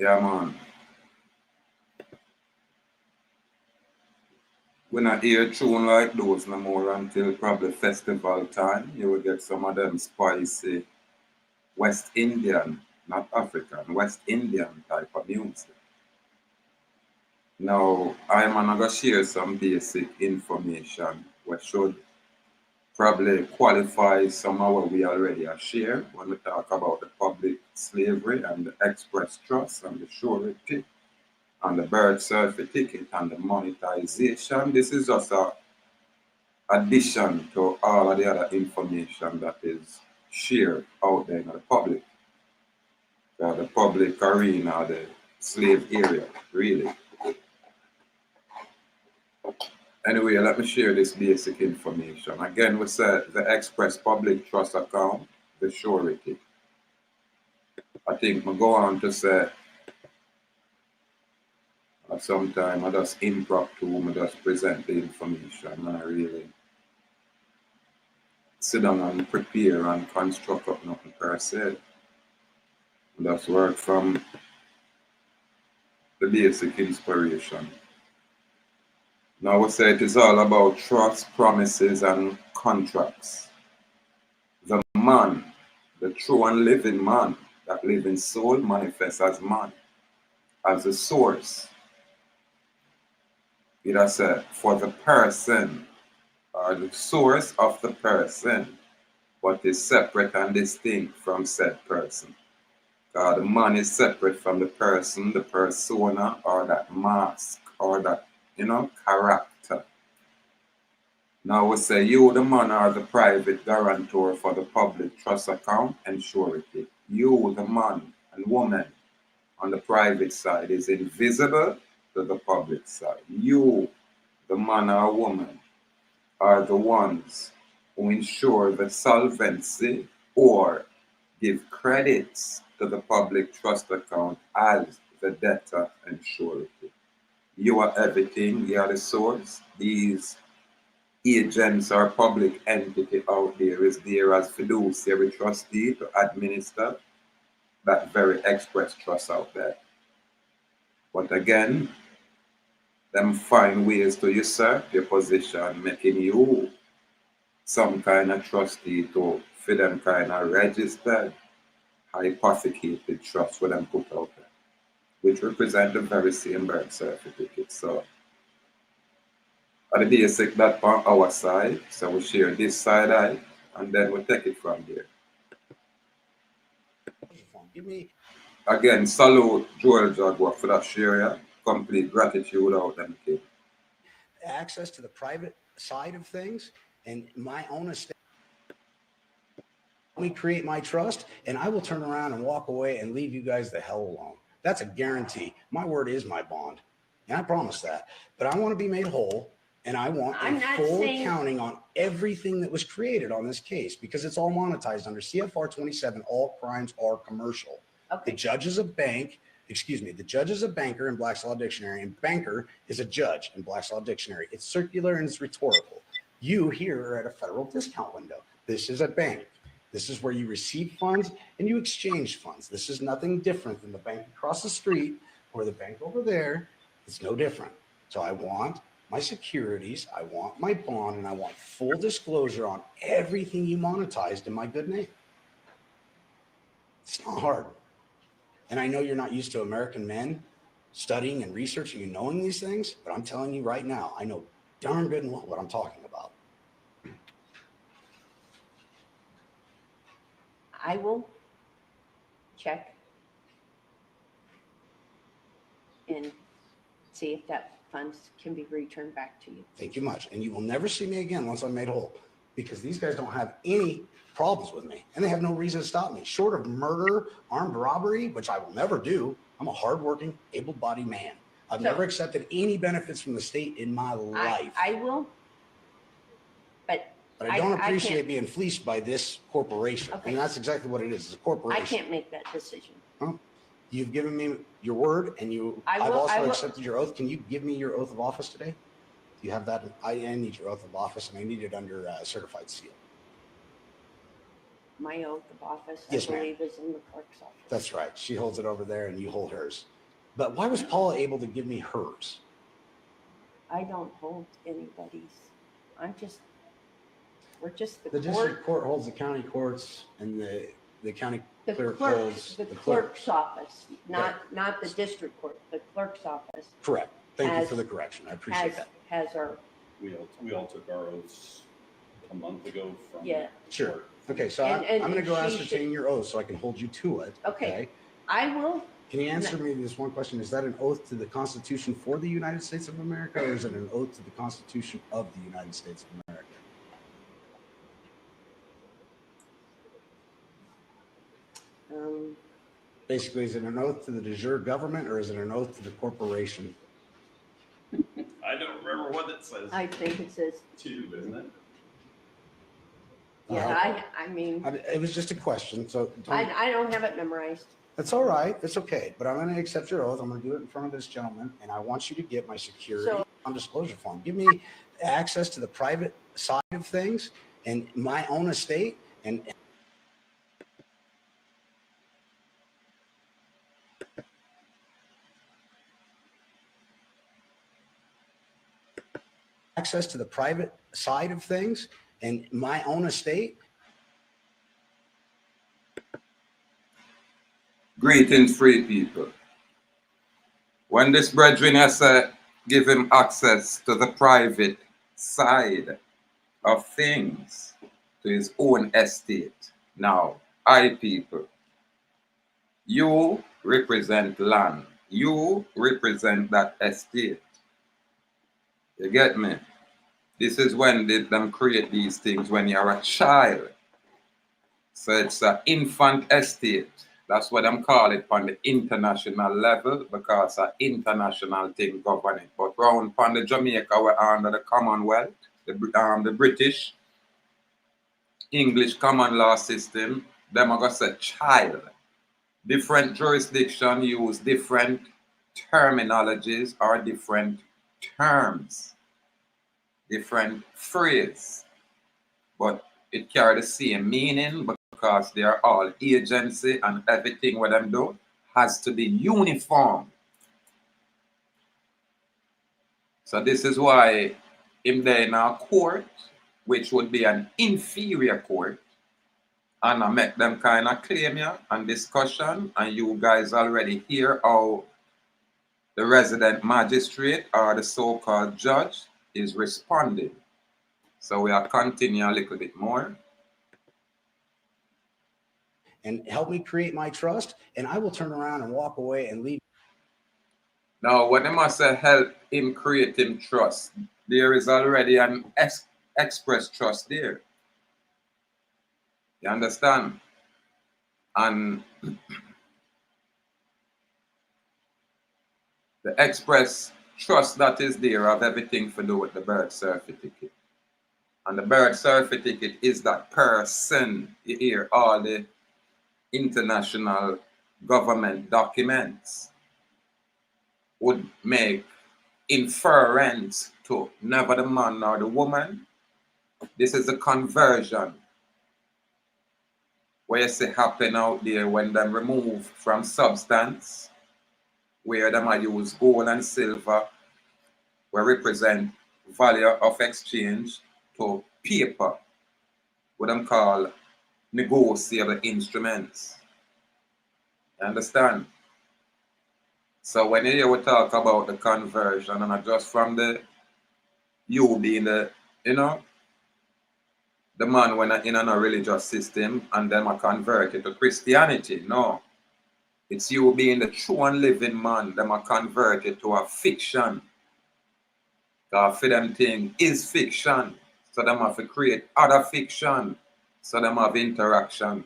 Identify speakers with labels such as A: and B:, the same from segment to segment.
A: Yeah, man. When I hear a tune like those no more until probably festival time, you will get some of them spicy West Indian, not African, West Indian type of music. Now, I'm gonna share some basic information which should probably qualify some of what we already are share when we talk about the public slavery and the express trust and the surety and the birth certificate and the monetization. This is just a addition to all of the other information that is shared out there in the public arena, the slave area, really. Anyway, let me share this basic information. Again, we said the express public trust account, the surety. I think we go on to say sometimes I just impromptu, I just present the information and I really sit down and prepare and construct up nothing per se. Just work from the basic inspiration. Now we say it is all about trust, promises, and contracts. The man, the true and living man, that living soul manifests as man, as a source. It has said for the person, or the source of the person, but is separate and distinct from said person. The man is separate from the person, the persona, or that mask, or that, character. Now we say you, the man, are the private guarantor for the public trust account and surety. You, the man and woman on the private side, is invisible to the public side. You, the man or woman, are the ones who ensure the solvency or give credits to the public trust account as the debtor and surety. You are everything, you are the source. These agents or public entity out there is there as fiduciary trustee to administer that very express trust out there. But again, them find ways to usurp your position, making you some kind of trustee to for them kind of registered, hypothecated trust with them put out there, which represent the very same birth certificate. So at the basic that on our side, so we share this side eye, and then we take it from there.
B: Give me
A: Again, salute Joel Jaguar for that share, yeah? Complete gratitude out them kid.
B: access to the private side of things and my own estate. Let me create my trust, and I will turn around and walk away and leave you guys the hell alone. That's a guarantee. My word is my bond, and I promise that. But I want to be made whole, and I want a full accounting on everything that was created on this case because it's all monetized under CFR 27. All crimes are commercial. Okay. The judge is a bank. The judge is a banker in Black's Law Dictionary, and banker is a judge in Black's Law Dictionary. It's circular and it's rhetorical. You here are at a federal discount window. This is a bank. This is where you receive funds and you exchange funds. This is nothing different than the bank across the street or the bank over there. It's no different. So I want my securities, I want my bond, and I want full disclosure on everything you monetized in my good name. It's not hard. And I know you're not used to American men studying and researching and knowing these things, but I'm telling you right now, I know darn good and well what I'm talking about.
C: I will check and see if that funds can be returned back to you.
B: Thank you much. And you will never see me again once I'm made whole because these guys don't have any problems with me and they have no reason to stop me short of murder, armed robbery, which I will never do. I'm a hardworking, able-bodied man. I've never accepted any benefits from the state in my life.
C: I will, but
B: I don't appreciate being fleeced by this corporation. Okay. And that's exactly what it is. It's a corporation.
C: I can't make that decision.
B: Huh? You've given me your word, and I've also accepted your oath. Can you give me your oath of office today? Do you have that? I need your oath of office, and I need it under certified seal.
C: my oath of office,
B: Yes,
C: I
B: ma'am.
C: believe, is in the clerk's office.
B: That's right. She holds it over there and you hold hers. But why was Paula able to give me hers?
C: I don't hold anybody's. We're just the
B: The
C: court.
B: district court holds the county courts and the county clerk holds
C: the clerk's office, not the district court, the clerk's office.
B: Correct. Thank you for the correction. I appreciate that.
C: Has our,
D: We all took our oaths a month ago from.
C: yeah.
B: Sure. Okay, so I'm going to go ascertain your oath so I can hold you to it.
C: Okay. I will.
B: Can you answer me this one question? Is that an oath to the Constitution for the United States of America, or is it an oath to the Constitution of the United States of America? Basically, is it an oath to the de jure government, or is it an oath to the corporation?
D: I don't remember what it says.
C: I think it says,
D: To, isn't it?
C: yeah, I mean,
B: It was just a question, so
C: I don't have it memorized.
B: that's all right. It's okay. But I'm going to accept your oath. I'm going to do it in front of this gentleman, and I want you to get my security non-disclosure form. Give me access to the private side of things and my own estate, and access to the private side of things and my own estate.
A: Greetings, free people. When this brethren has give him access to the private side of things, to his own estate. Now, I people, you represent land. You represent that estate. You get me? This is when them create these things when you're a child. So it's an infant estate. That's what I'm calling it on the international level, because an international thing governing. But round on the Jamaica, we're under the Commonwealth, the British, English common law system, them are going to say child. Different jurisdiction use different terminologies or different terms, different phrase, but it carry the same meaning because they are all agency, and everything what them do has to be uniform. So this is why if they're in a court, which would be an inferior court, and I make them kind of claim here and discussion, and you guys already hear how the resident magistrate or the so-called judge is responding. So we are continue a little bit more.
B: And help me create my trust, and I will turn around and walk away and leave.
A: Now, when I must say help him create him trust, there is already an express trust there. You understand? And the express trust that is there have everything to do with the birth certificate. And the birth certificate is that person. You hear all the international government documents would make inference to never the man nor the woman. This is a conversion where you see happen out there when them remove from substance, where them are use gold and silver, where represent value of exchange, to paper, what them call negotiable instruments. You understand? So when you hear we talk about the conversion, and not just from the you being the, you know, the man when in a religious system and them are converted to Christianity. No. It's you being the true and living man, them are converted to a fiction. Because for them thing is fiction. So them have to create other fiction. So them have interaction.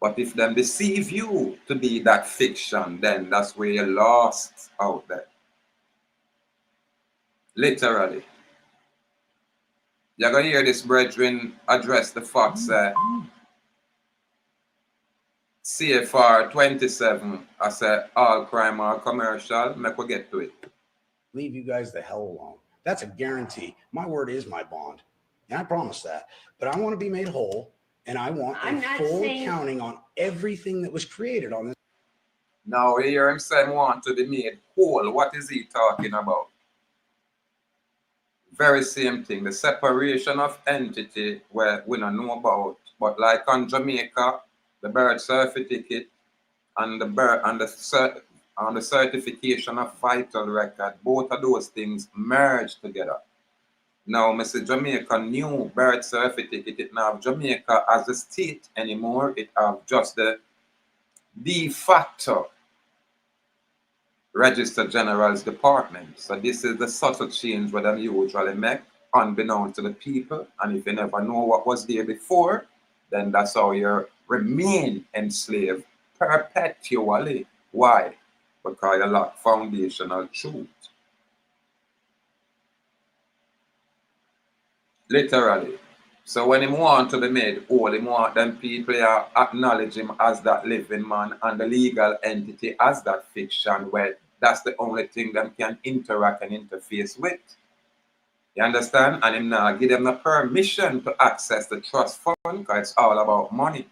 A: But if them deceive you to be that fiction, then that's where you're lost out there. Literally. You're going to hear this brethren address the facts. CFR 27, I said all crime are commercial. Make we get to it.
B: Leave you guys the hell alone. That's a guarantee. My word is my bond. And I promise that. But I want to be made whole. And I want
C: I'm
B: a
C: not
B: full
C: saying-
B: accounting on everything that was created on this.
A: Now, here him say want to be made whole. What is he talking about? Very same thing. The separation of entity where we don't know about. But like on Jamaica, the birth certificate and the certification of vital record, both of those things merge together. Now, Mr. Jamaica new birth certificate, it now have Jamaica as a state anymore. It have just the de facto Register General's Department. So this is the subtle change that them usually make, unbeknownst to the people. And if you never know what was there before, then that's how you remain enslaved perpetually. Why? Because you lack foundational truth. Literally. So when him want to be made whole, him want them people acknowledge him as that living man and the legal entity as that fiction where that's the only thing them can interact and interface with. You understand? And him now give them the permission to access the trust fund because it's all about money.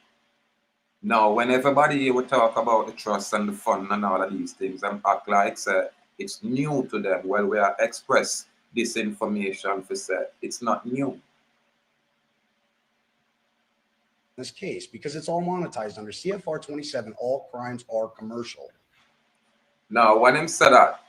A: Now, when everybody here will talk about the trust and the fund and all of these things and act like it's new to them, well, we are express this information for say it's not new.
B: This case, because it's all monetized under CFR 27, all crimes are commercial.
A: Now, when him said that,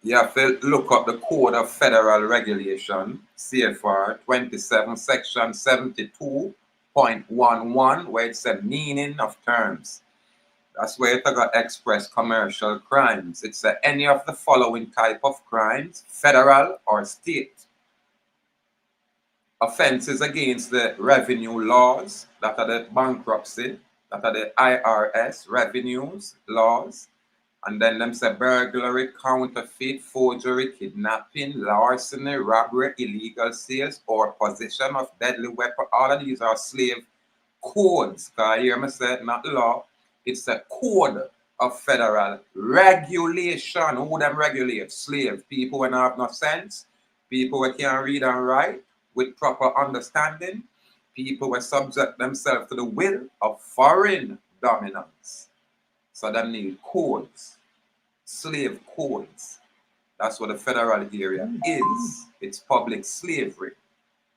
A: you have to look up the Code of Federal Regulation, CFR 27, Section 72.11, where it said meaning of terms. That's where it got express commercial crimes. It said any of the following type of crimes, federal or state. Offenses against the revenue laws, that are the bankruptcy, that are the IRS revenues laws, and then them say burglary, counterfeit, forgery, kidnapping, larceny, robbery, illegal sales, or possession of deadly weapon. All of these are slave codes. Because here I said not law, it's a code of federal regulation. Who them regulate? Slave people when have no sense, people who can't read and write with proper understanding, people who subject themselves to the will of foreign dominance. So they need codes, slave codes. That's what the federal area is. It's public slavery.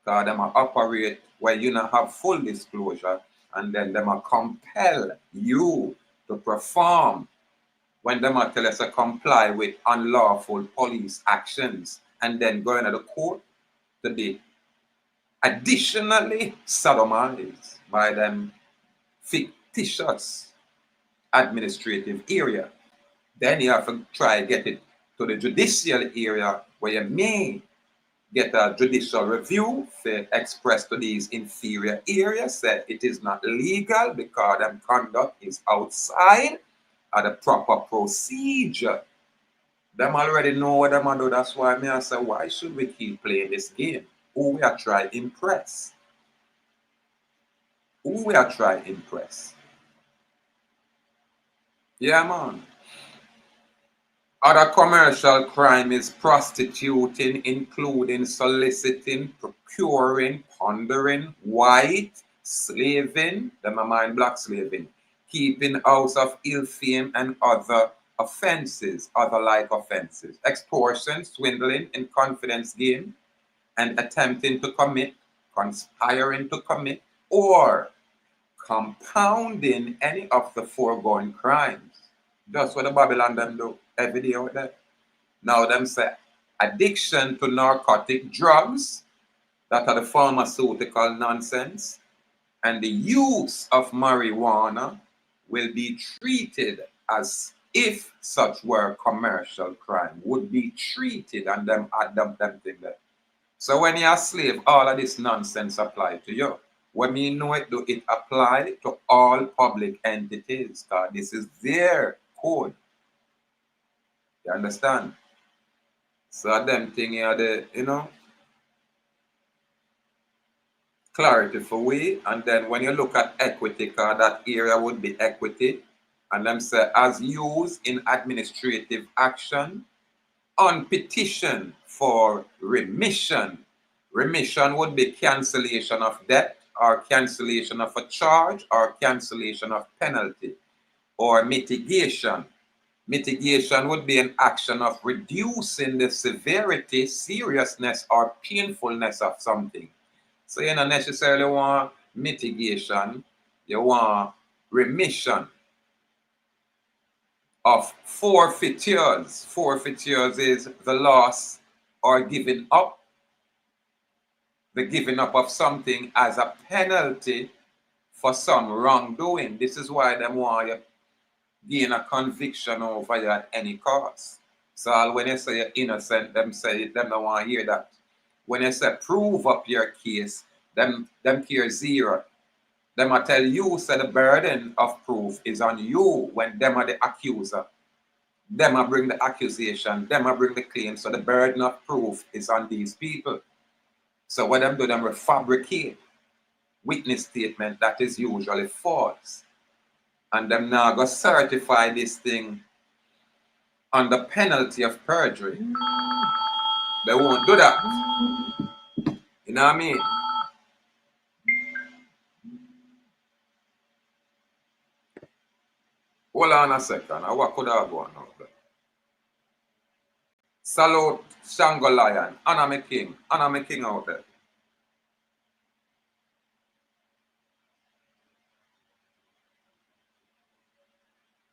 A: Because them operate where you not have full disclosure, and then them compel you to perform when them tell us to comply with unlawful police actions, and then going to the court to be additionally sodomized by them fictitious administrative area. Then you have to try to get it to the judicial area where you may get a judicial review for express to these inferior areas that it is not legal because them conduct is outside of the proper procedure. Them already know what them do. That's why I say, why should we keep playing this game? Who we are trying to impress? Who we are trying to impress? Yeah, man. Other commercial crime is prostituting, including soliciting, procuring, pondering, white, slaving, them are mind black slaving, keeping house of ill fame and other offenses, other like offenses, extortion, swindling, in confidence game, and attempting to commit, conspiring to commit, or compounding any of the foregoing crimes. That's what the Babylon them do every day out there. Now them say addiction to narcotic drugs, that are the pharmaceutical nonsense, and the use of marijuana will be treated as if such were commercial crime, would be treated, and them add them thing there. So when you're a slave, all of this nonsense apply to you. When we know it, do it apply to all public entities? Because this is their code. You understand? So them thing here, the clarity for we, and then when you look at equity, because that area would be equity, and them say as used in administrative action on petition for remission. Remission would be cancellation of debt, or cancellation of a charge or cancellation of penalty, or mitigation. Mitigation would be an action of reducing the severity, seriousness, or painfulness of something. So you don't necessarily want mitigation, you want remission of forfeitures. Forfeitures is the loss or giving up, the giving up of something as a penalty for some wrongdoing. This is why them want you gain a conviction over you at any cost. So when you say you're innocent, them don't want to hear that. When you say prove up your case, them care zero. Them I tell you, say the burden of proof is on you when them are the accuser. Them I bring the accusation, them I bring the claim. So the burden of proof is on these people. So what them do, them fabricate witness statement that is usually false. And them now go certify this thing on the penalty of perjury. They won't do that. You know what I mean? Hold on a second. What could I go on out there? Salute Shango Lion. Anna me king. Anna me king out there.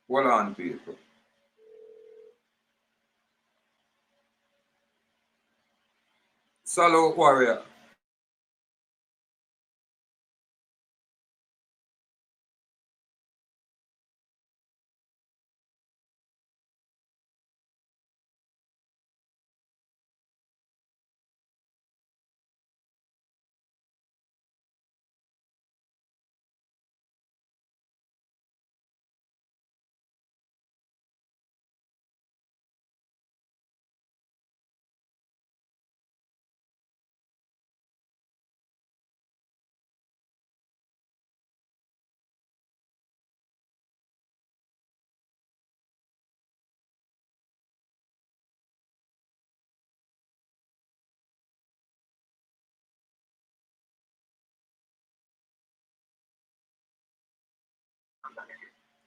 A: Hold on, people. Salute warrior.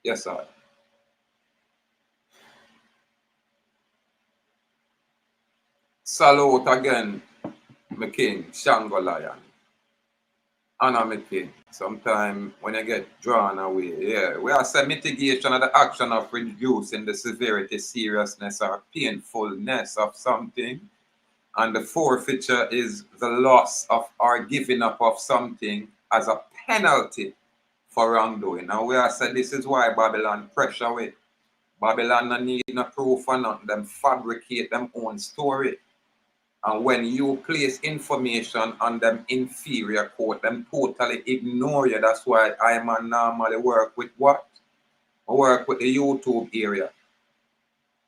A: Yes, sir. Salute again, my king, Shango Lion. Anna me king. Sometimes when you get drawn away, yeah. We are saying mitigation of the action of reducing the severity, seriousness, or painfulness of something. And the forfeiture is the loss of or giving up of something as a penalty for wrongdoing. Now we are saying this is why Babylon pressure with. Babylon no need no proof or nothing. Them fabricate them own story. And when you place information on them inferior court, them totally ignore you. That's why I man normally work with what? I work with the YouTube area.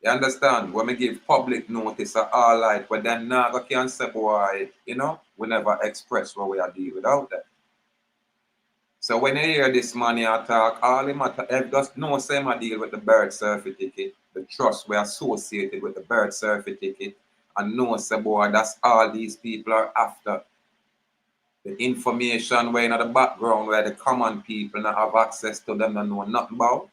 A: You understand? When we give public notice of all right, but then now I can say, boy, you know, we never express what we are dealing without that. So when you hear this money attack, all it matter, just no same I deal with the birth certificate, the trust we associated with the birth certificate, and no say, boy, that's all these people are after. The information where in the background where the common people not have access to them, don't know nothing about.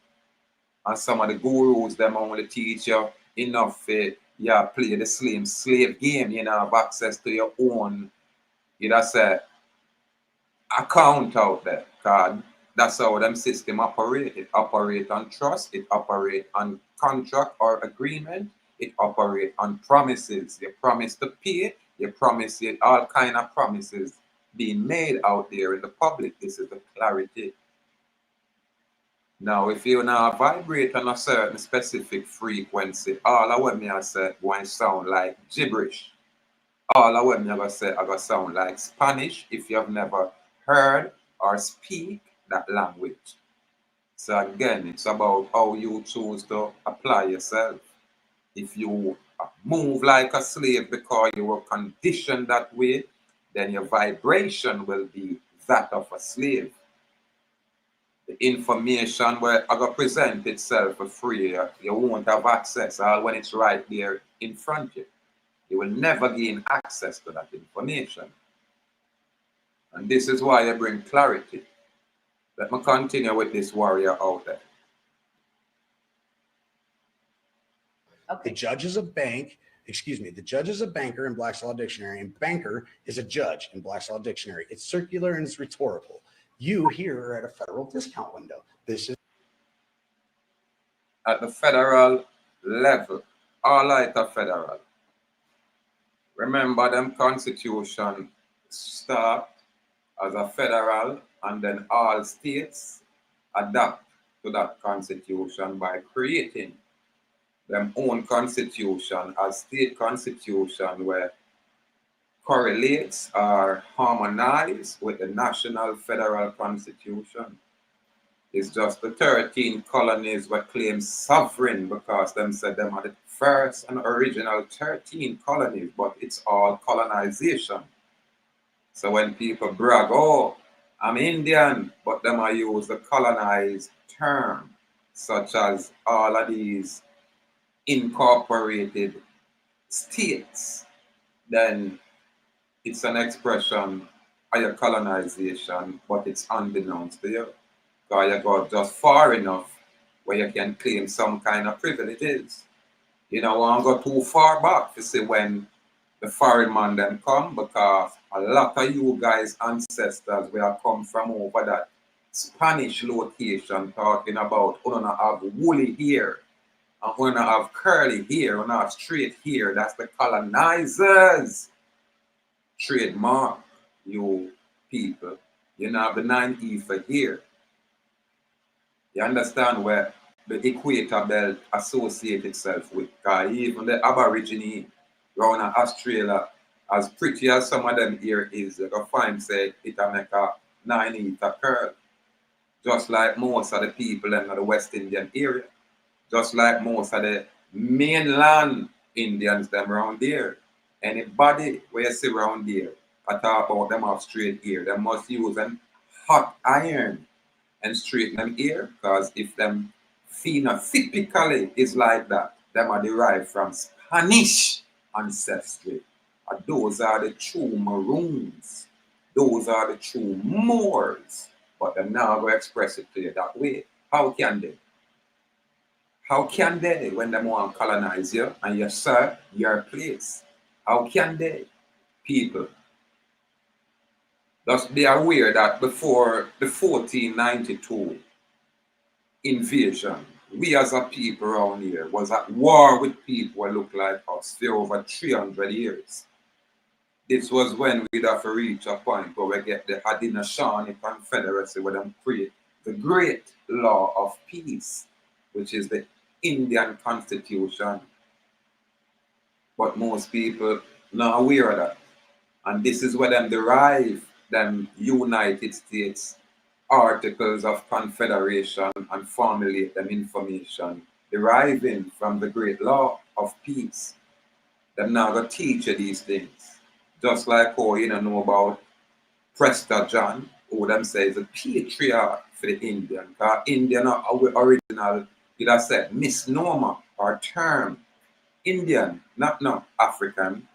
A: And some of the gurus, them only teach you enough for yeah, play the slave game, you know, have access to your own, you know, say, account out there. Cause that's how them system operate. It operate on trust, it operate on contract or agreement, it operate on promises. You promise to pay, you promise it, all kind of promises being made out there in the public. This is the clarity. Now, if you now vibrate on a certain specific frequency, all of what me I say going to sound like gibberish. All of what me I say I going to sound like Spanish if you have never heard or speak that language. So again, it's about how you choose to apply yourself. If you move like a slave because you were conditioned that way, then your vibration will be that of a slave. The information where I go present itself for free, you won't have access all when it's right there in front of you. You will never gain access to that information. And this is why I bring clarity. Let me continue with this warrior out there.
B: The judge is a bank, the judge is a banker in Black's Law Dictionary, and banker is a judge in Black's Law Dictionary. It's circular and it's rhetorical. You here are at a federal discount window. This is
A: at the federal level, all at the federal. Remember, them constitution start as a federal, and then all states adapt to that constitution by creating their own constitution as state constitution, where correlates or harmonize with the national federal constitution. It's just the 13 colonies were claimed sovereign because them said them are the first and original 13 colonies, but it's all colonization. So when people brag, oh, I'm Indian, but them I use the colonized term, such as all of these incorporated states, then it's an expression of your colonization, but it's unbeknownst to you. Because you go just far enough where you can claim some kind of privileges. You don't want to go too far back to see when the foreign man them come, because a lot of you guys' ancestors will come from over that Spanish location talking about you don't have woolly hair and you don't have curly hair, you don't have straight hair. That's the colonizers' trademark, you people. You don't have the 9E for hair. You understand where the equator belt associates itself with? Because even the Aborigine around Australia, as pretty as some of them here is, you can find say it'll make a 9E curl. Just like most of the people in the West Indian area. Just like most of the mainland Indians them around there. Anybody where you see around there, I talk about them have straight hair, they must use a hot iron and straighten them hair, because if them phenotypically is like that, them are derived from Spanish ancestry. And those are the true Maroons. Those are the true Moors. But them now go express it to you that way. How can they? How can they when they want to colonize you and you serve your place? How can they? People, just be aware that before the 1492 invasion, we as a people around here was at war with people who look like us for over 300 years. This was when we'd have to reach a point where we get the Haudenosaunee Confederacy, where them create the great law of peace, which is the Indian Constitution. But most people not aware of that. And this is where them derive them United States Articles of Confederation and formulate them information deriving from the great law of peace. Them now going to teach you these things. Just like how you don't know about Prester John, who them say is a patriarch for the Indian. Because Indian are original, it has said misnomer or term. Indian, not African.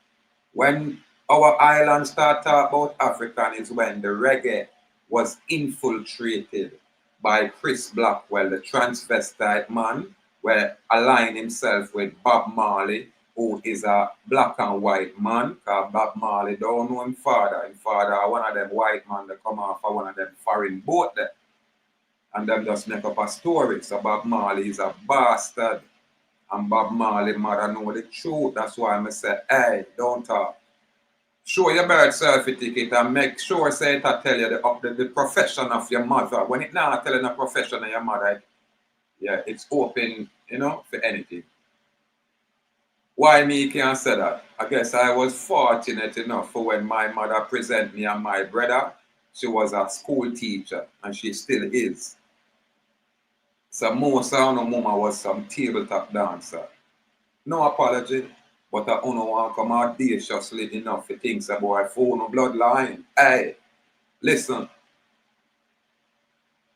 A: When our island start talk about African is when the reggae was infiltrated by Chris Blackwell, the transvestite man, where align himself with Bob Marley, who is a black and white man, because Bob Marley don't know him father. His father are one of them white man that come off of one of them foreign boat there. And them just make up a story. So Bob Marley is a bastard. And Bob Marley mother know the truth. That's why I say, hey, don't talk. Show your birth certificate and make sure say it tell you the profession of your mother. When it now telling the profession of your mother, yeah, it's open, for anything. Why me can't say that? I guess I was fortunate enough for when my mother present me and my brother. She was a school teacher and she still is. So most of her mama was some tabletop dancer. No apology. But I don't want to come audaciously enough for things about phone or bloodline. Hey, listen.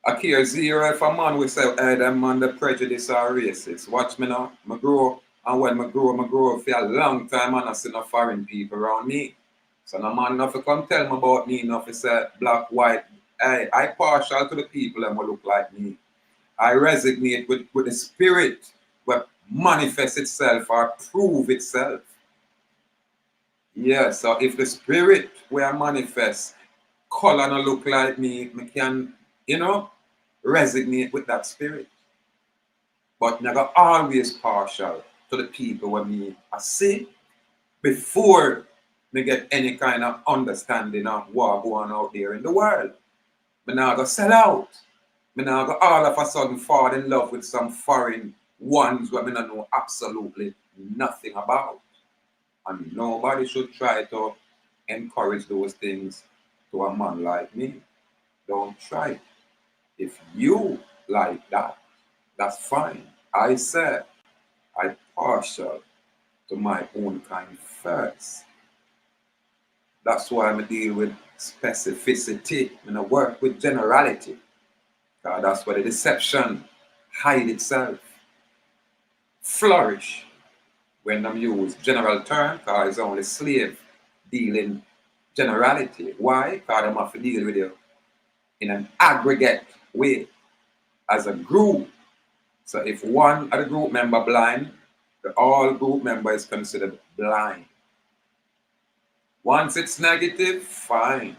A: I care zero if a man will say, hey, them man the prejudice are racist. Watch me now. I grow, and when I grow for a long time and I see no foreign people around me. So no man nothing come tell me about me, nothing say black, white. I partial to the people that look like me. I resonate with the spirit that manifests itself or prove itself. Yeah, so if the spirit where manifest color no look like me can, resonate with that spirit. But never always partial to the people when me I see before me get any kind of understanding of what going out there in the world. Me now go sell out. Me now go all of a sudden fall in love with some foreign ones where me not know absolutely nothing about. And nobody should try to encourage those things to a man like me. Don't try. If you like that, that's fine. I said I partial to my own kind first. That's why I deal with specificity and I work with generality. That's where the deception hide itself. Flourish when them use general term, because it's only slave dealing generality. Why? Because them have to deal with you in an aggregate way as a group. So if one of the group member blind, the all group member is considered blind. Once it's negative, fine.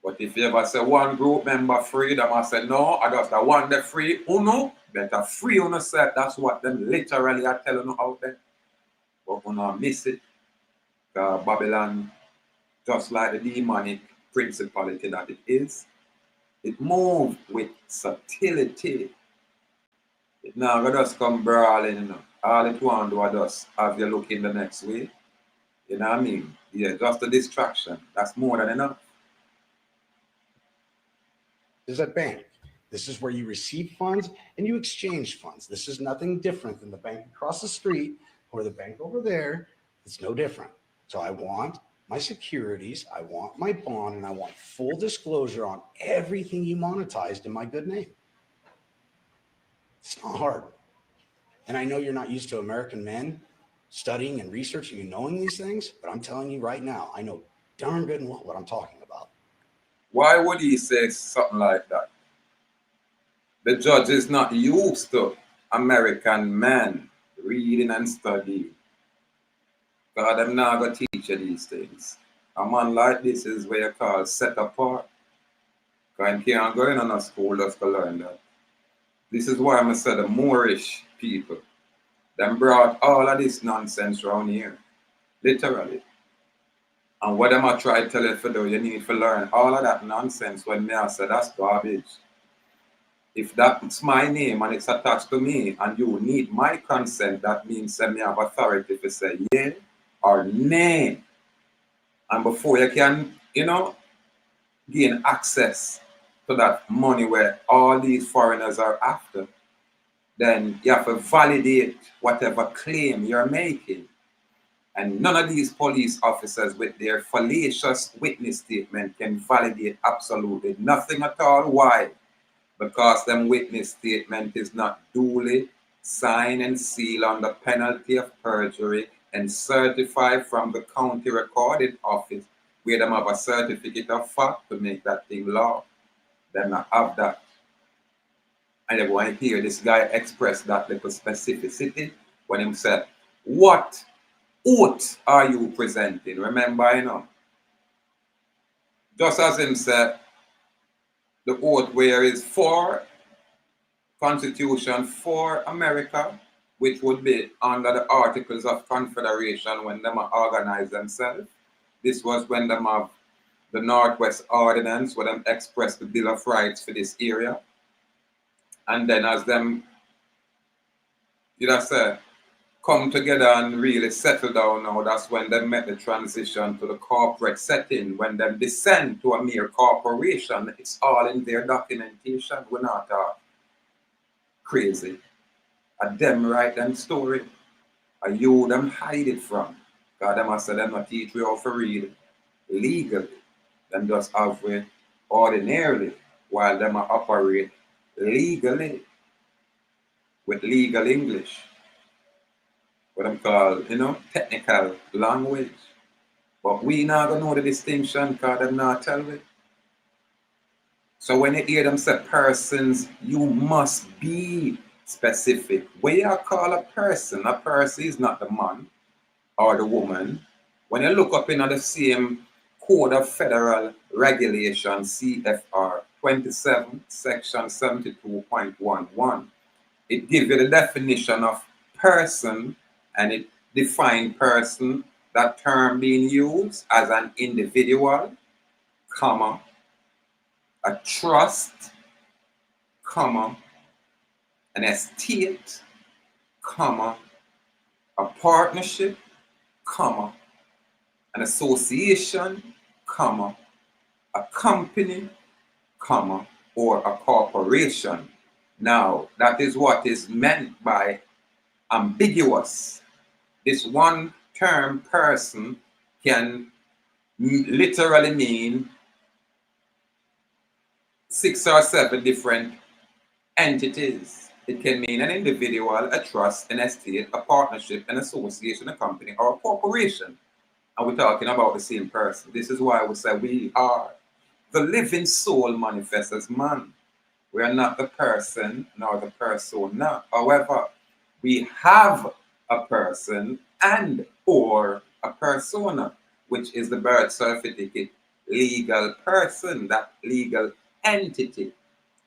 A: But if you ever say one group member free, them I say no, I just the one that free, uno, better free uno set. That's what them literally are telling you out there. But uno miss it. Babylon, just like the demonic principality that it is, it moved with subtlety. It now gonna just come brawling, All it want to do is just have you look in the next way. You know what I mean? Yeah, just a distraction. That's more than enough.
B: This is a bank. This is where you receive funds and you exchange funds. This is nothing different than the bank across the street or the bank over there. It's no different. So I want my securities, I want my bond, and I want full disclosure on everything you monetized in my good name. It's not hard. And I know you're not used to American men studying and researching and knowing these things, but I'm telling you right now, I know darn good and well what I'm talking about.
A: Why would he say something like that? The judge is not used to American men reading and studying. God, I'm not going to teach you these things. A man like this is what you call set apart. Because he can't go in on a school just to learn that. This is why I say the Moorish people, them brought all of this nonsense around here. Literally. And what them I try to tell you to do, you need to learn all of that nonsense when me I say that's garbage. If that's my name and it's attached to me and you need my consent, that means that me have authority to say yeah or nay. And before you can, gain access to that money where all these foreigners are after, then you have to validate whatever claim you're making. And none of these police officers with their fallacious witness statement can validate absolutely nothing at all. Why? Because them witness statement is not duly signed and sealed under penalty of perjury and certified from the county recorded office where them have a certificate of fact to make that thing law. Them not have that. And you're going to hear this guy express that little specificity when he said, what oath are you presenting? Remember, just as him said, the oath where is for Constitution for America, which would be under the Articles of Confederation when them organize themselves. This was when them have the Northwest Ordinance, where them express the Bill of Rights for this area. And then as them, come together and really settle down now, that's when they make the transition to the corporate setting, when they descend to a mere corporation. It's all in their documentation. We're not crazy. And them write them story. And you them hide it from. God them I say them not teach you how to read legally. Them just have we ordinarily, while them operate legally with legal English. What I'm called, technical language. But we not gonna know the distinction because them not tell me. So when you hear them say persons, you must be specific. What you call a person is not the man or the woman. When you look up in the same Code of Federal Regulation, CFR 27, Section 72.11, it gives you the definition of person, and it defines person, that term being used as an individual, comma, a trust, comma, an estate, comma, a partnership, comma, an association, comma, a company, comma, or a corporation. Now, that is what is meant by ambiguous. This one term, person, can literally mean 6 or 7 different entities. It can mean an individual, a trust, an estate, a partnership, an association, a company, or a corporation. And we're talking about the same person. This is why we say we are the living soul manifest as man. We are not the person nor the persona. However, we have a person and or a persona, which is the birth certificate legal person, that legal entity.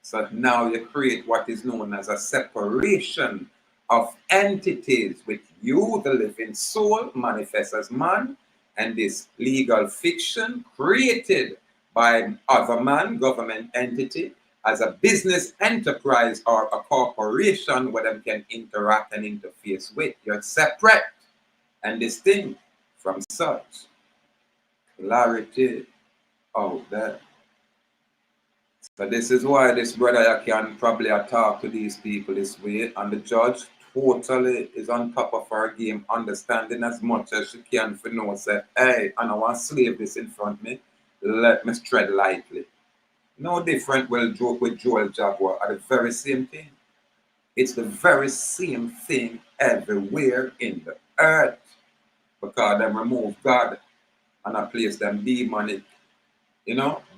A: So now you create what is known as a separation of entities, with you, the living soul, manifest as man, and this legal fiction created by other man, government entity, as a business enterprise or a corporation where them can interact and interface with. You're separate and distinct from such clarity out there. So this is why this brother can probably talk to these people this way, and the judge totally is on top of her game, understanding as much as she can for know, say, hey, I don't want to slave this in front of me, let me tread lightly. No different with Joel Jaguar, are the very same thing. It's the very same thing everywhere in the earth, because them remove God and I place them demonic,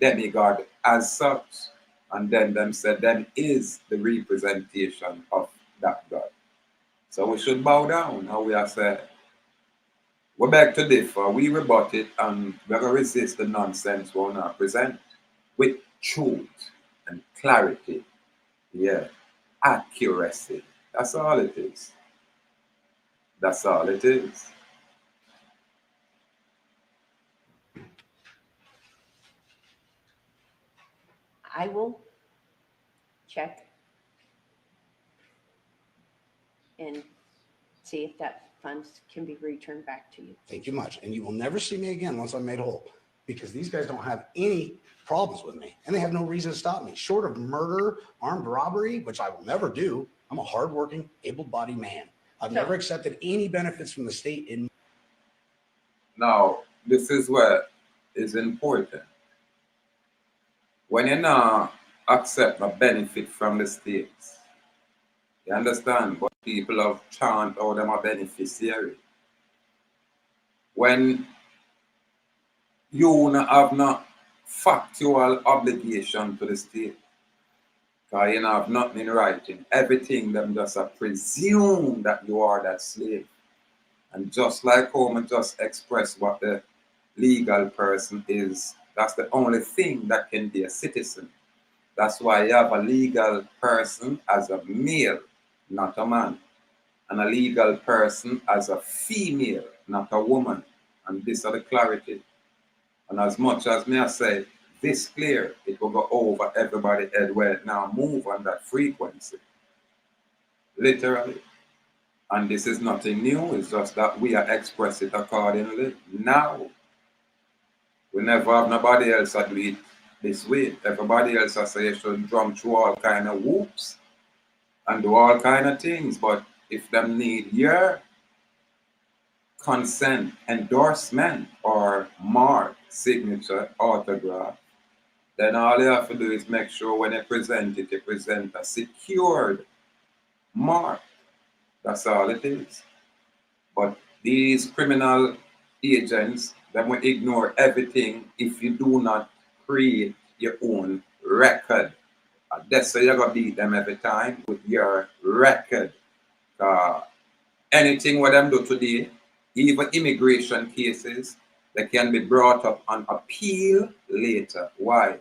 A: demigod as such, and then them said them is the representation of that God. So we should bow down, and we are said, we beg to differ, we rebut it, and we're going to resist the nonsense we're not present with truth and clarity, accuracy. That's all it is. That's all it is.
C: I will check and see if that funds can be returned back to you.
B: Thank you much. And you will never see me again once I'm made whole, because these guys don't have any problems with me, and they have no reason to stop me, short of murder, armed robbery, which I will never do. I'm a hardworking, able-bodied man. I've never accepted any benefits from the state.
A: Now, this is what is important. When you now accept a benefit from the states, you understand, but people have chant out them a beneficiary. When you have no factual obligation to the state, because you have nothing in writing, everything them just presume that you are that slave. And just like how I just express what the legal person is, that's the only thing that can be a citizen. That's why you have a legal person as a male, not a man, and a legal person as a female, not a woman. And this is the clarity. And as much as me I say this clear, it will go over everybody's head where it now move on that frequency. Literally. And this is nothing new, it's just that we are express it accordingly now. We never have nobody else that do it this way. Everybody else I say you should drum through all kind of whoops and do all kind of things. But if them need your consent, endorsement, or mark, signature, autograph, then all you have to do is make sure when you present it, you present a secured mark. That's all it is. But these criminal agents, Then we ignore everything if you do not create your own record. That's why you're going to beat them every time with your record. Anything what them do today, even immigration cases, they can be brought up on appeal later. Why?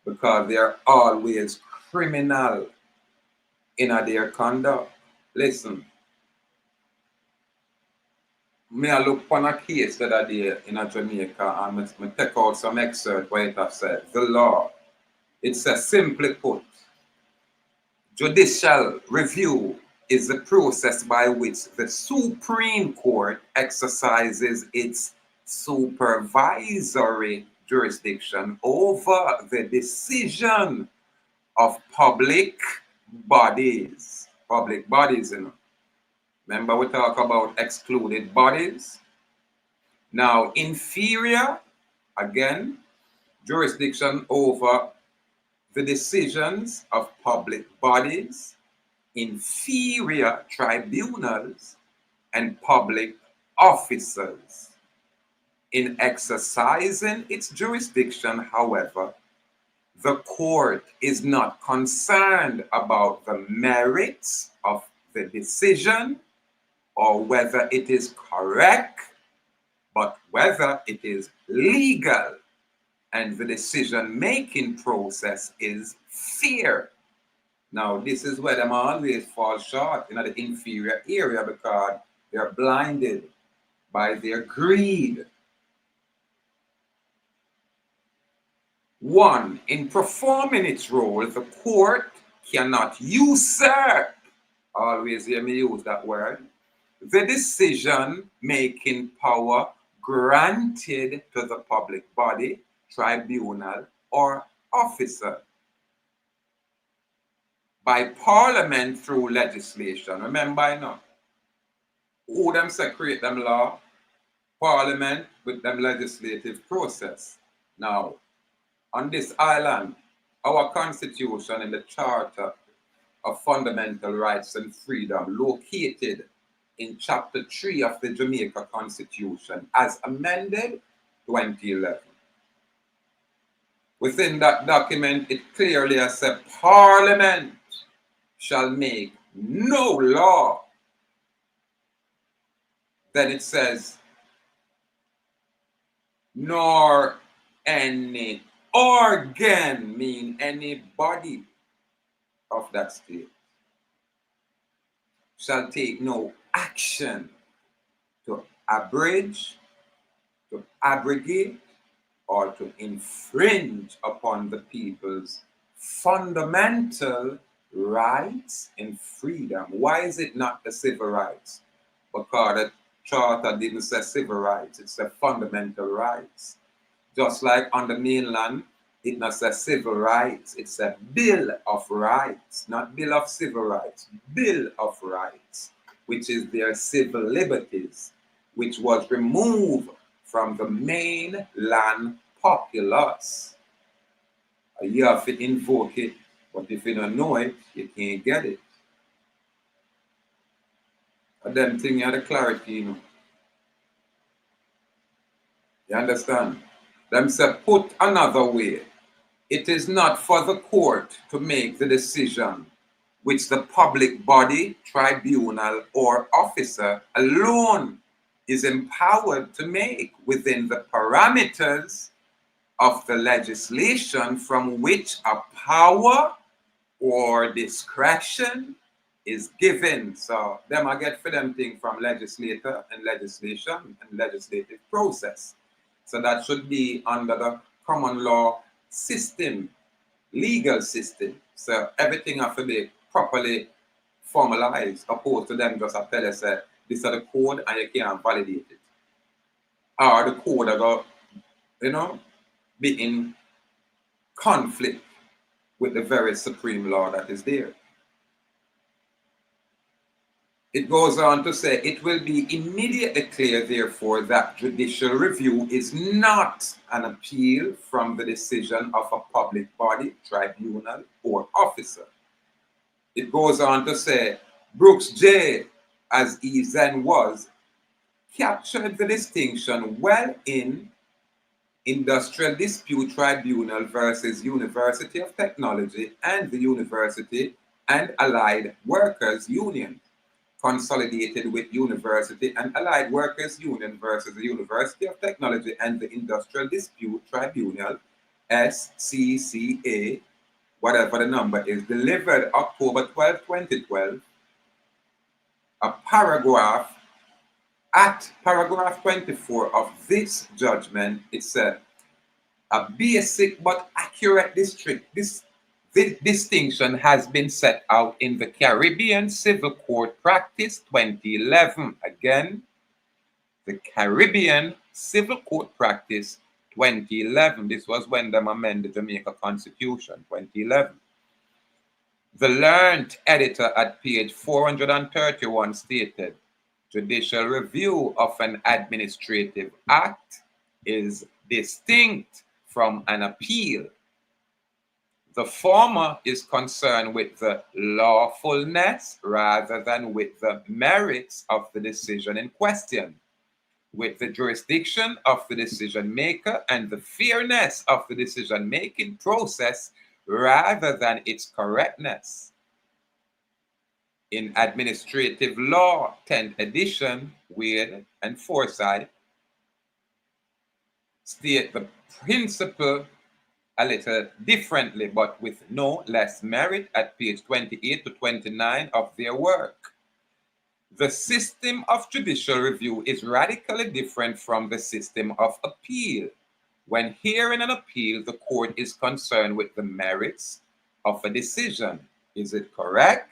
A: Because they're always criminal in their conduct. Listen, me I look upon a case the other day in Jamaica and me take out some excerpt where it has said, the law, it says simply put, judicial review is the process by which the Supreme Court exercises its supervisory jurisdiction over the decision of public bodies. Public bodies, you know. Remember we talk about excluded bodies? Now, inferior, again, jurisdiction over the decisions of public bodies, inferior tribunals, and public officers. In exercising its jurisdiction, however, the court is not concerned about the merits of the decision or whether it is correct, but whether it is legal and the decision-making process is fair. Now, this is where them always fall short in the inferior area because they're blinded by their greed. One, in performing its role, the court cannot usurp, always hear me use that word, the decision-making power granted to the public body, tribunal, or officer by Parliament through legislation. Remember, I know, who them say create them law? Parliament with them legislative process. Now, on this island, our constitution in the Charter of Fundamental Rights and Freedom, located in Chapter 3 of the Jamaica Constitution, as amended 2011. Within that document, it clearly says Parliament shall make no law. Then it says, nor any organ, mean any body of that state, shall take no action to abridge, to abrogate, or to infringe upon the people's fundamental rights and freedom. Why is it not the civil rights? Because the charter didn't say civil rights, it said fundamental rights. Just like on the mainland, it not say civil rights, it's a Bill of Rights, not Bill of Civil Rights, Bill of Rights, which is their civil liberties, which was removed from the mainland populace. You have to invoke it, but if you don't know it, you can't get it. And them thing you have the clarity, you know. You understand? Them say, put another way, it is not for the court to make the decision which the public body, tribunal, or officer alone is empowered to make within the parameters of the legislation from which a power or discretion is given. So them I get for them thing from legislator and legislation and legislative process. So that should be under the common law system, legal system. So everything has to be properly formalized, opposed to them just tell us that this is the code and you can't validate it. Or the code that got, you know, be in conflict with the very supreme law that is there. It goes on to say, it will be immediately clear, therefore, that judicial review is not an appeal from the decision of a public body, tribunal, or officer. It goes on to say, Brooks J., as he then was, captured the distinction well in Industrial Dispute Tribunal versus University of Technology and the University and Allied Workers Union, consolidated with University and Allied Workers Union versus the University of Technology and the Industrial Dispute Tribunal, SCCA, whatever the number is, delivered October 12, 2012, a paragraph. At paragraph 24 of this judgment, it said, a basic but accurate distinction has been set out in the Caribbean Civil Court Practice 2011. Again, the Caribbean Civil Court Practice 2011. This was when they amended the Jamaica Constitution, 2011. The learned editor at page 431 stated, judicial review of an administrative act is distinct from an appeal. The former is concerned with the lawfulness rather than with the merits of the decision in question, with the jurisdiction of the decision maker and the fairness of the decision-making process rather than its correctness. In Administrative Law, 10th edition, Wade and Forsyth state the principle a little differently, but with no less merit at page 28 to 29 of their work. The system of judicial review is radically different from the system of appeal. When hearing an appeal, the court is concerned with the merits of a decision. Is it correct?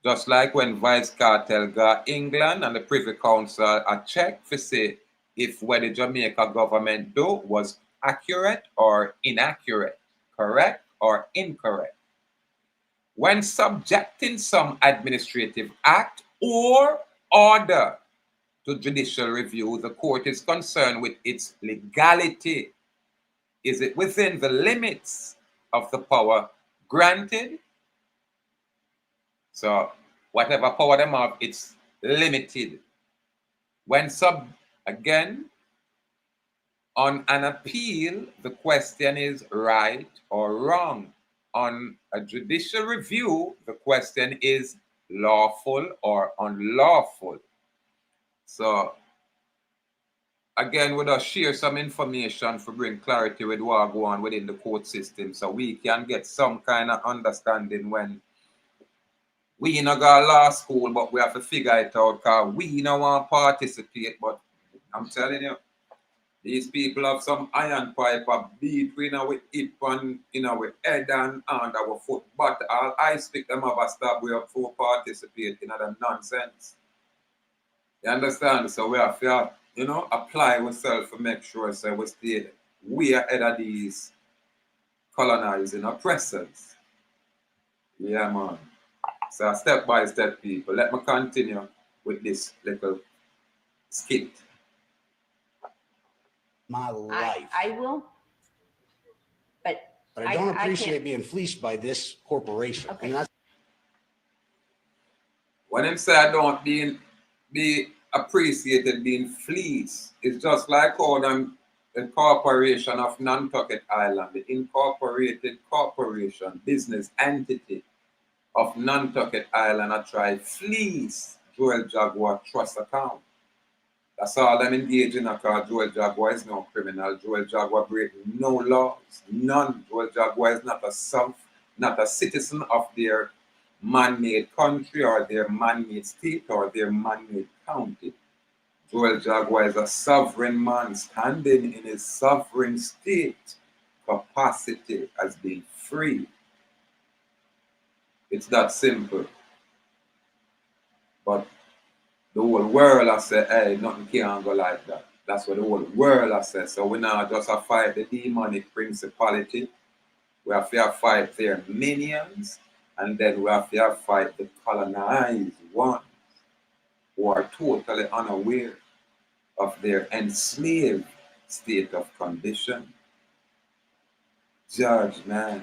A: Just like when Vice Cartel got England and the Privy Council a check for say if what the Jamaica government do was accurate or inaccurate, correct or incorrect. When subjecting some administrative act or order to judicial review, the court is concerned with its legality. Is it within the limits of the power granted? So whatever power them have, it's limited. When again, on an appeal, the question is right or wrong. On a judicial review, the question is lawful or unlawful. So again, we'll just share some information to bring clarity with what go on within the court system so we can get some kind of understanding when we not go to law school, but we have to figure it out because we don't want to participate. But I'm telling you, these people have some iron pipe beat with hip and with head and hand our foot. But I speak them up a stop we have to participate in other nonsense. You understand? So we have to apply ourselves to make sure so we stay way ahead of these colonizing oppressors. Yeah, man. So step by step, people. Let me continue with this little skit.
B: My life.
C: I will, but
B: I don't appreciate being fleeced by this corporation.
C: Okay.
B: And that's
A: when them say I don't be appreciated being fleeced, it's just like how them the corporation of Nantucket Island, the incorporated corporation, business entity of Nantucket Island, I try fleece Joel Jaguar trust account. That's all them engage in because Joel Jaguar is no criminal. Joel Jaguar breaks no laws, none. Joel Jaguar is not a citizen of their man-made country or their man-made state or their man-made county. Joel Jaguar is a sovereign man standing in his sovereign state capacity as being free. It's that simple. But the whole world I say, hey, nothing can go like that. That's what the whole world I say. So we now just fight the demonic principality. We have to fight their minions. And then we have to fight the colonized ones who are totally unaware of their enslaved state of condition. Judgment.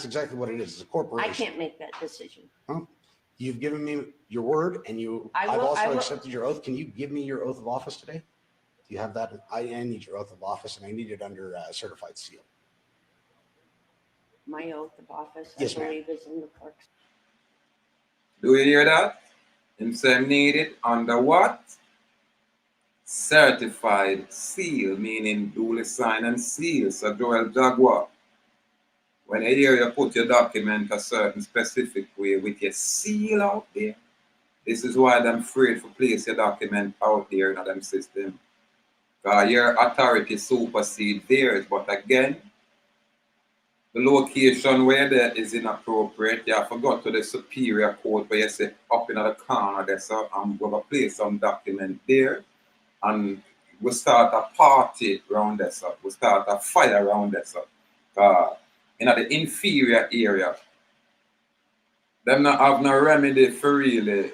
B: exactly what it is. It's a corporation.
C: I can't make that decision.
B: Huh? You've given me your word, and I've also accepted your oath. Can you give me your oath of office today? Do you have that? I need your oath of office, and I need it under certified seal.
C: My oath of office,
B: Yes,
C: I believe, is in the clerk's.
A: Do you hear that? Him say need it under what? Certified seal, meaning duly signed and sealed. So Joel Jaguar, when you hear you put your document a certain specific way with your seal out there, this is why I'm afraid to place your document out there in them system. Because your authority supersedes theirs. But again, the location where there is inappropriate. You forgot to the superior court where you say up in the corner there, so I'm going to place some document there, and we start a party around there, so we start a fire around there, so in the inferior area, them not have no remedy for really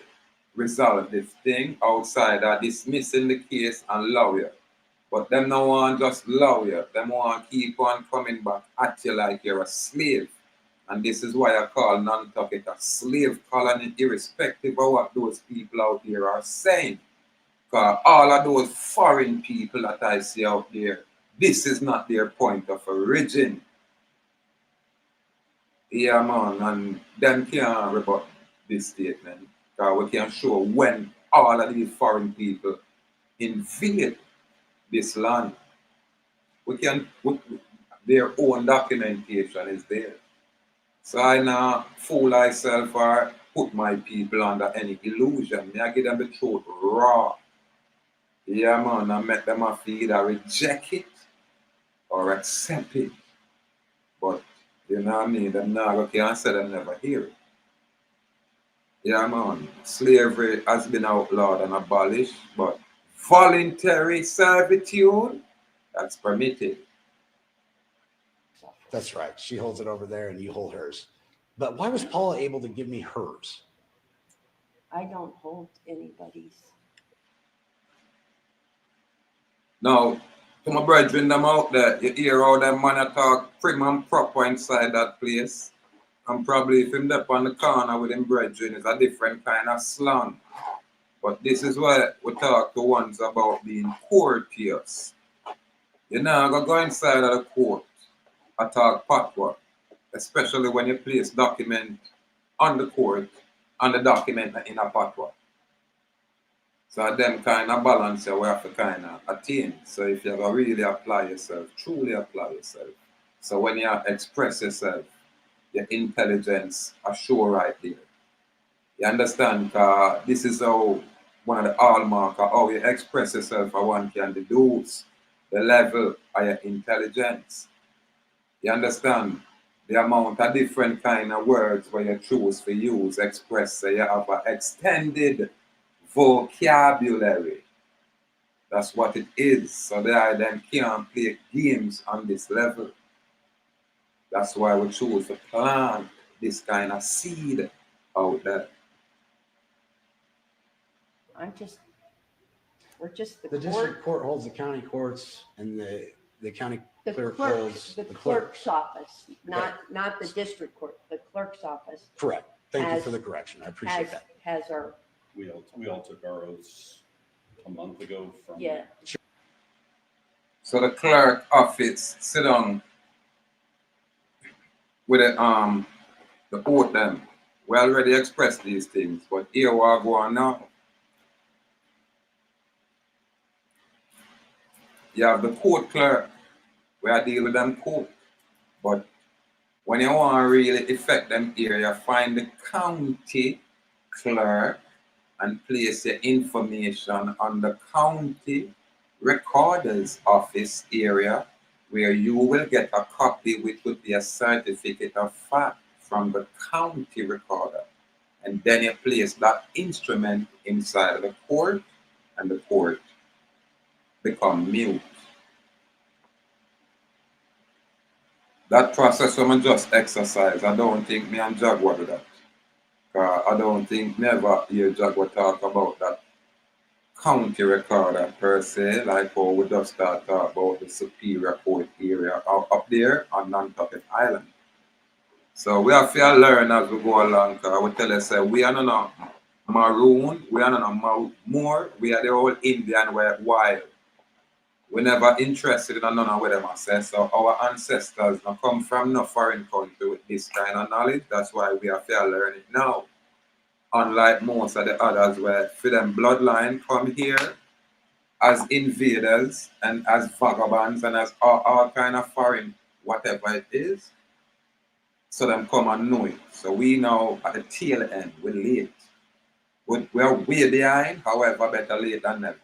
A: resolve this thing outside of dismissing the case and lawyer. But them no want just lawyer. Them want keep on coming back at you like you're a slave. And this is why I call Nantucket a slave colony, irrespective of what those people out there are saying. Because all of those foreign people that I see out there, this is not their point of origin. Yeah, man, and them can't rebut this statement. Because we can show when all of these foreign people invade this land. Their own documentation is there. So I now fool myself or put my people under any illusion. I give them the truth raw. Yeah, man, I make them either reject it or accept it. But you know what I mean? Them now can't say them never hear it. Yeah, man, slavery has been outlawed and abolished, but voluntary servitude, that's permitted.
B: That's right. She holds it over there, and you hold hers. But why was Paula able to give me hers?
C: I don't hold anybody's.
A: Now, to my brethren, them out there, you hear how them man talk prim and proper inside that place. And probably if him up on the corner with him brethren, it's a different kind of slang. But this is what we talk to ones about being courteous. You know, go inside of the court, I talk patwa, especially when you place document on the court and the document in a patwa. So them kind of balance you have to kind of attain. So if you ever really apply yourself, truly apply yourself. So when you express yourself, your intelligence are sure right there. You understand? This is how one of the hallmarks of how you express yourself, one can deduce the level of your intelligence. You understand? The amount of different kind of words where you choose to use, express, so you have an extended vocabulary. That's what it is. So they then can't play games on this level. That's why we choose to plant this kind of seed out there.
C: We're just the
B: The district court holds the county courts, and the county clerk holds
C: the clerk's office, not the district court, the clerk's office.
B: Correct. Thank you for the correction. I appreciate that.
C: Has our.
D: We all took our oaths a month ago from.
C: Yeah.
A: So the clerk office sit down with the oath them. We already expressed these things, but here we are going now. You have the court clerk, where I deal with them court. But when you want to really affect them here, you find the county clerk and place your information on the county recorder's office area, where you will get a copy which would be a certificate of fact from the county recorder. And then you place that instrument inside of the court, and the court become mute. That process I'm just exercise. I don't think me and Jaguar do that. I don't think never hear Jaguar talk about that county recorder per se, like how we just start talk about the superior court area up there on Nantucket Island. So we have to learn as we go along. Cause we tell us we are not maroon, we are not more, we are the old Indian where wild. We never interested in none of what them say. So our ancestors now come from no foreign country with this kind of knowledge. That's why we have to learn it now. Unlike most of the others where for them bloodline come here as invaders and as vagabonds and as all kind of foreign whatever it is. So them come and know it. So we now at the tail end, we're late. We're way behind, however, better late than never.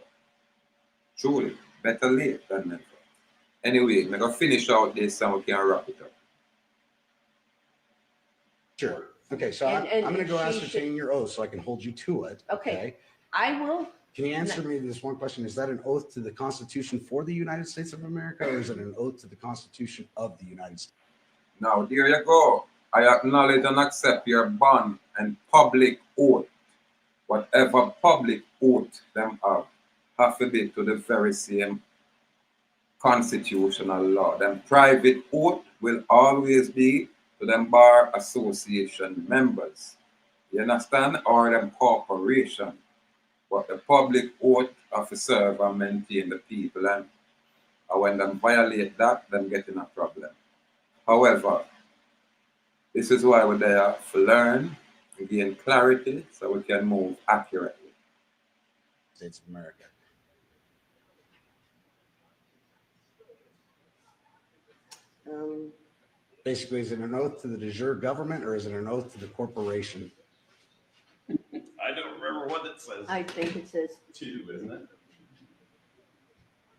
A: Truly, better late than never. Anyway, I'm going to finish out this and we can wrap it up.
B: Sure. Okay, so I'm going to go ascertain your oath so I can hold you to it.
C: Okay. I will.
B: Can you answer me this one question? Is that an oath to the Constitution for the United States of America, or is it an oath to the Constitution of the United States?
A: Now, there you go. I acknowledge and accept your bond and public oath. Whatever public oath them have to be to the very same constitutional law. Them private oath will always be to them bar association members. You understand? Or them corporation. But the public oath have to serve and maintain the people. And when them violate that, them get in a problem. However, this is why we're there to learn and gain clarity so we can move accurately.
B: States of America. Basically, is it an oath to the de jure government or is it an oath to the corporation?
D: I don't remember what it says.
C: I think it says,
D: Two, isn't it?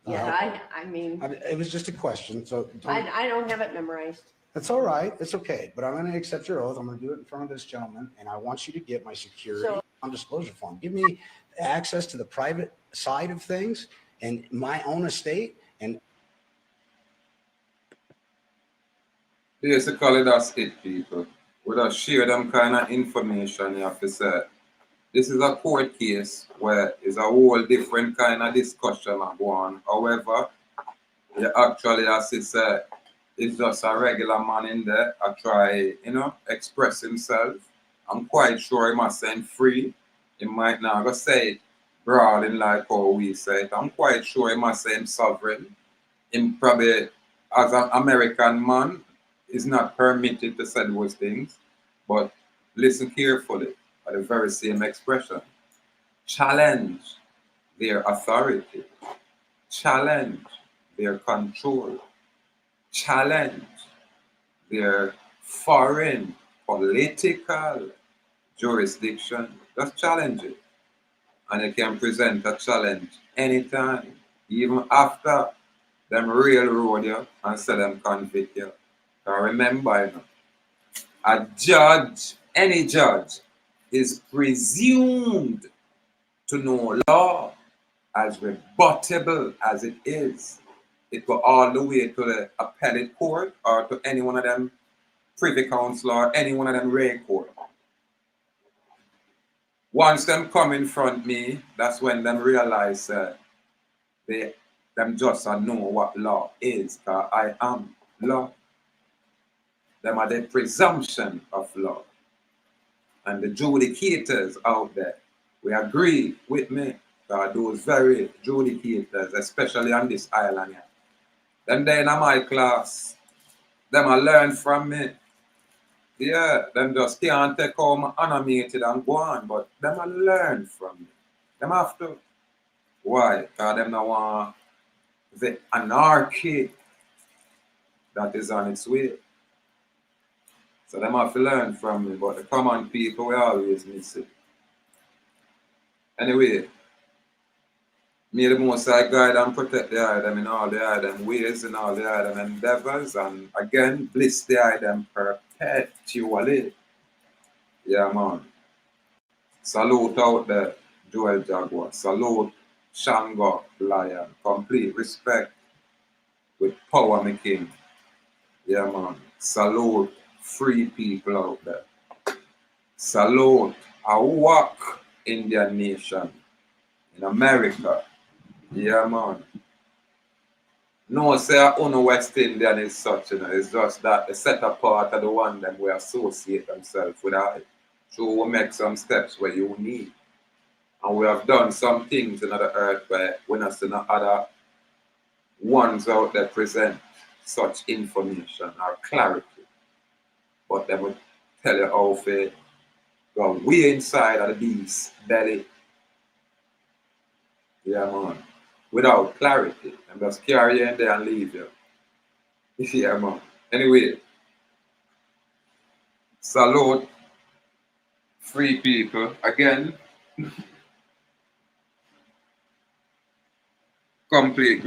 C: yeah, I mean,
B: It was just a question, so
C: I don't have it memorized.
B: that's all right. It's okay. But I'm going to accept your oath. I'm going to do it in front of this gentleman, and I want you to get my security non-disclosure form. Give me access to the private side of things and my own estate. And
A: basically, that's it, people. We just share them kind of information. You have to say, this is a court case where it's a whole different kind of discussion go on. However, you actually, as it said, it's just a regular man in there. I try, express himself. I'm quite sure he must say free. He might not go say it brawling like how we say it. I'm quite sure he must say him sovereign. Him probably, as an American man, is not permitted to say those things. But listen carefully at the very same expression. Challenge their authority. Challenge their control. Challenge their foreign political jurisdiction. Just challenge it. And you can present a challenge anytime, even after them railroad you and say them convict you. But remember, a judge, any judge, is presumed to know law as rebuttable as it is. It go all the way to the appellate court or to any one of them privy council or any one of them ray court. Once them come in front me, that's when them realize them just know what law is, because I am law. Them are the presumption of law. And the judicators out there, we agree with me, those very judicators, especially on this island here. Them they in my class, them I learn from me. Yeah, them just can't take home animated and go on, but them I learn from me. Them have to. Why? Because them don't want the anarchy that is on its way. So them have to learn from me, but the common people we always miss it. Anyway, may the Most High guide and protect the item in all the item ways and all the item endeavors, and again, bless the item perpetually. Yeah, man. Salute out there, Joel Jaguar. Salute Shango Lion. Complete respect with power, my king. Yeah, man. Salute free people out there. Salute a walk Indian nation in America. Yeah, man. No, say a West Indian is such, it's just that the set apart of the one them we associate themselves with it. So we make some steps where you need. And we have done some things in the earth where we not see no other ones out there present such information or clarity. But they will tell you how to go way inside of the beast's belly. Yeah, man. Without clarity. And just carry you in there and leave you. Yeah, man. Anyway, salute free people. Again, complete